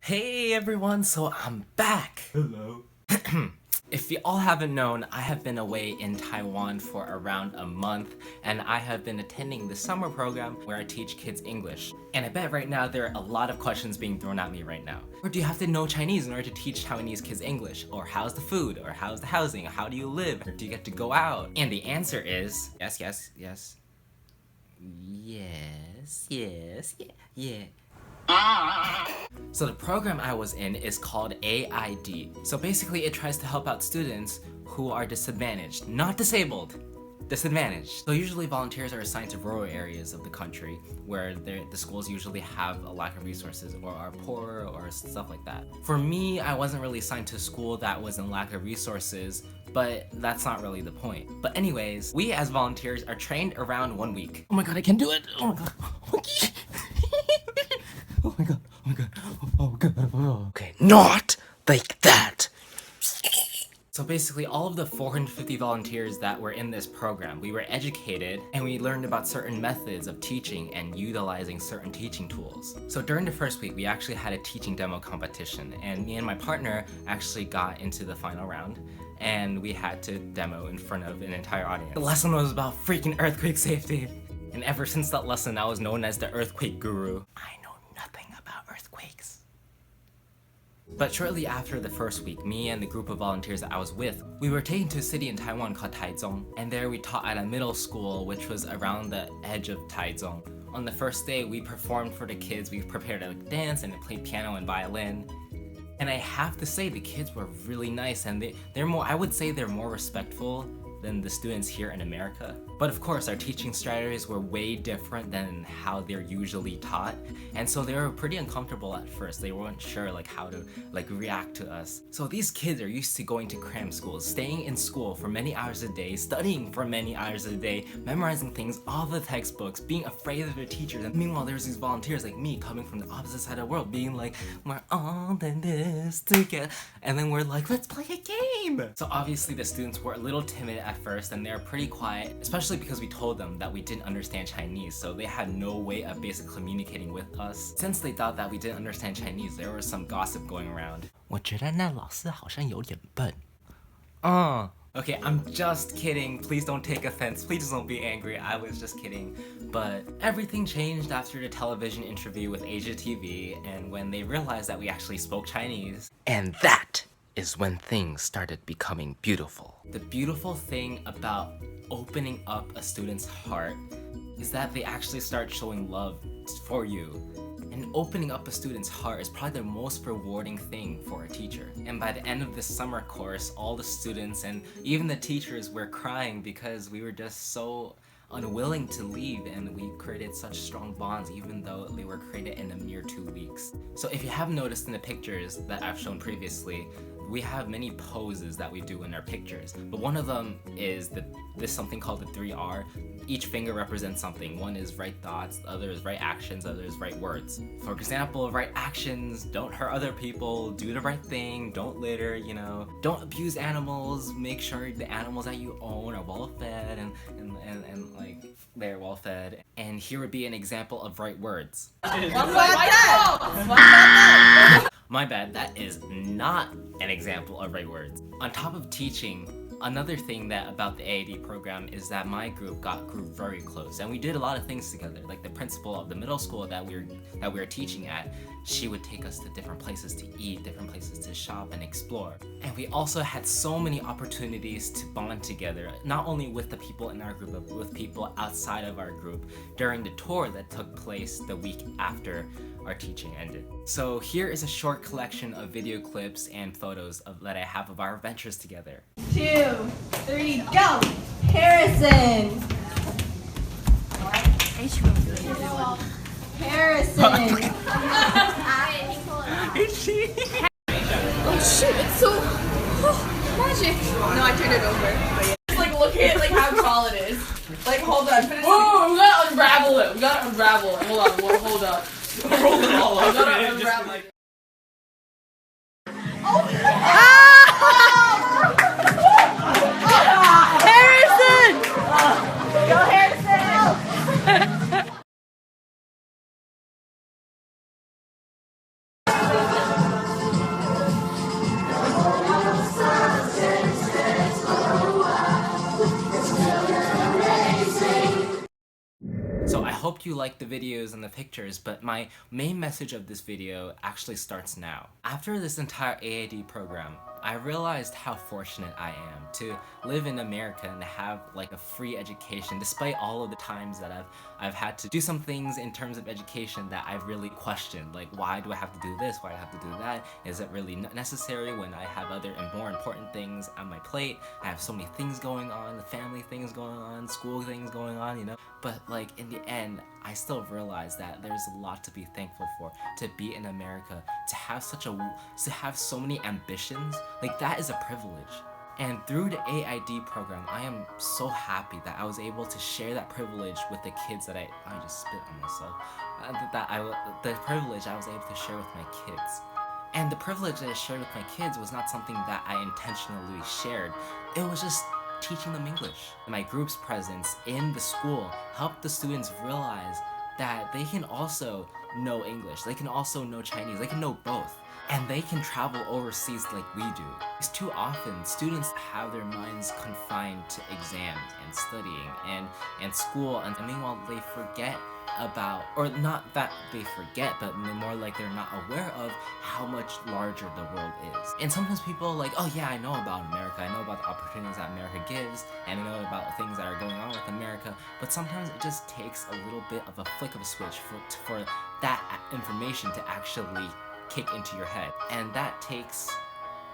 Hey everyone, so I'm back! Hello. If you all haven't known, I have been away in Taiwan for around a month, and I have been attending the summer program where I teach kids English. And I bet right now there are a lot of questions being thrown at me right now. Or do you have to know Chinese in order to teach Taiwanese kids English? Or how's the food? Or how's the housing? How do you live? Or do you get to go out? And the answer is yes, yes, yes. Yes, yes, yeah. So the program I was in is called AID. So basically it tries to help out students who are disadvantaged, not disabled, disadvantaged. So usually volunteers are assigned to rural areas of the country where the schools usually have a lack of resources or are poor or stuff like that. For me, I wasn't really assigned to a school that was in lack of resources, but that's not really the point. But anyways, we as volunteers are trained around 1 week. Oh my god, I can do it! Oh my god. Oh my god, oh my god, oh god. Okay, not like that. So basically all of the 450 volunteers that were in this program, we were educated and we learned about certain methods of teaching and utilizing certain teaching tools. So during the first week, we actually had a teaching demo competition, and me and my partner actually got into the final round, and we had to demo in front of an entire audience. The lesson was about freaking earthquake safety. And ever since that lesson, I was known as the earthquake guru. I know nothing about earthquakes. But shortly after the first week, me and the group of volunteers that I was with, we were taken to a city in Taiwan called Taichung, and there we taught at a middle school which was around the edge of Taichung. On the first day, we performed for the kids. We prepared a dance and played piano and violin. And I have to say, the kids were really nice, and they're more, I would say they're more respectful than the students here in America. But of course, our teaching strategies were way different than how they're usually taught, and so they were pretty uncomfortable at first. They weren't sure how to react to us. So these kids are used to going to cram schools, staying in school for many hours a day, studying for many hours a day, memorizing things, all the textbooks, being afraid of their teachers. And meanwhile, there's these volunteers like me coming from the opposite side of the world, being like, we're all in this together, and then we're like, let's play a game. So obviously the students were a little timid at first, and they're pretty quiet, especially because we told them that we didn't understand Chinese, so they had no way of basically communicating with us. Since they thought that we didn't understand Chinese, there was some gossip going around. 我觉得那老师好像有点笨. Okay, I'm just kidding. Please don't take offense. Please don't be angry. I was just kidding. But everything changed after the television interview with Asia TV, and when they realized that we actually spoke Chinese. And that is when things started becoming beautiful. The beautiful thing about opening up a student's heart is that they actually start showing love for you. And opening up a student's heart is probably the most rewarding thing for a teacher. And by the end of this summer course, all the students and even the teachers were crying because we were just so unwilling to leave, and we created such strong bonds even though they were created in a mere 2 weeks. So if you have noticed in the pictures that I've shown previously, we have many poses that we do in our pictures, but one of them is this something called the 3R. Each finger represents something. One is right thoughts, the other is right actions, the other is right words. For example, right actions: don't hurt other people, do the right thing, don't litter, don't abuse animals, make sure the animals that you own are well fed and they're well fed. And here would be an example of right words. My bad, that is not an example of right words. On top of teaching, another thing about the AID program is that my group grew very close, and we did a lot of things together. Like the principal of the middle school that we were teaching at, she would take us to different places to eat, different places to shop and explore. And we also had so many opportunities to bond together, not only with the people in our group, but with people outside of our group during the tour that took place the week after our teaching ended. So here is a short collection of video clips and photos that I have of our adventures together. 2, 3, go! Harrison! Harrison! Is she? Oh shoot, it's so magic! No, I turned it over. Just look at how tall it is. Hold on. Oh, we gotta unravel it. Hold on, hold up. Roll it all up. We gotta unravel it. Harrison! Go Harrison! hope you like the videos and the pictures, but my main message of this video actually starts now. After this entire AID program, I realized how fortunate I am to live in America and have like a free education, despite all of the times that I've had to do some things in terms of education that I've really questioned, like why do I have to do this, why do I have to do that, is it really necessary when I have other and more important things on my plate? I have so many things going on, the family things going on, school things going on, you know? But like in the end, I still realize that there's a lot to be thankful for, to be in America, to have so many ambitions. Like that is a privilege. And through the AID program, I am so happy that I was able to share that privilege with the kids that I just spit on myself. The privilege I was able to share with my kids. And the privilege that I shared with my kids was not something that I intentionally shared. It was just teaching them English. My group's presence in the school helped the students realize that they can also know English, they can also know Chinese, they can know both. And they can travel overseas like we do. Because too often, students have their minds confined to exams and studying and school, and meanwhile they forget about, or not that they forget, but more like they're not aware of how much larger the world is. And sometimes people are like, oh yeah, I know about America, I know about the opportunities that America gives, and I know about things that are going on with America, but sometimes it just takes a little bit of a flick of a switch for that information to actually kick into your head, and that takes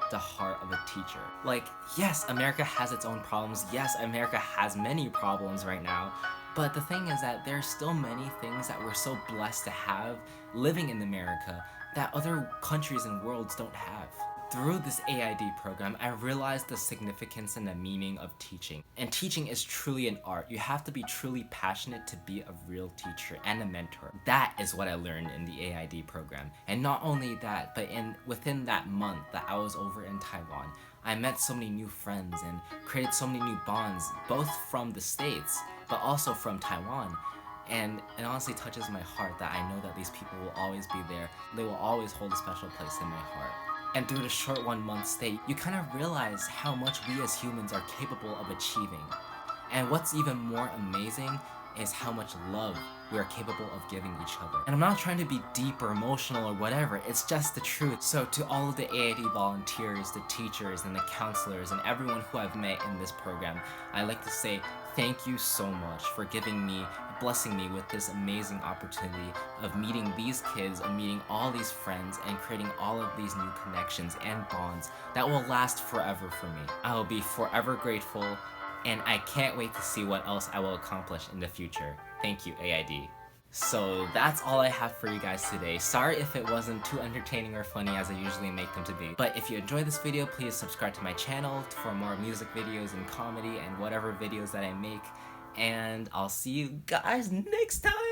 the heart of a teacher. Like, yes, America has its own problems, yes, America has many problems right now, but the thing is that there's still many things that we're so blessed to have living in America that other countries and worlds don't have. Through this AID program, I realized the significance and the meaning of teaching. And teaching is truly an art. You have to be truly passionate to be a real teacher and a mentor. That is what I learned in the AID program. And not only that, but within that month that I was over in Taiwan, I met so many new friends and created so many new bonds, both from the States, but also from Taiwan. And it honestly touches my heart that I know that these people will always be there. They will always hold a special place in my heart. And through the short 1 month stay, you kind of realize how much we as humans are capable of achieving. And what's even more amazing is how much love we are capable of giving each other. And I'm not trying to be deep or emotional or whatever, it's just the truth. So to all of the AID volunteers, the teachers, and the counselors, and everyone who I've met in this program, I'd like to say thank you so much for blessing me with this amazing opportunity of meeting these kids, of meeting all these friends, and creating all of these new connections and bonds that will last forever for me. I will be forever grateful, and I can't wait to see what else I will accomplish in the future. Thank you, AID. So that's all I have for you guys today. Sorry if it wasn't too entertaining or funny as I usually make them to be. But if you enjoyed this video, please subscribe to my channel for more music videos and comedy and whatever videos that I make. And I'll see you guys next time!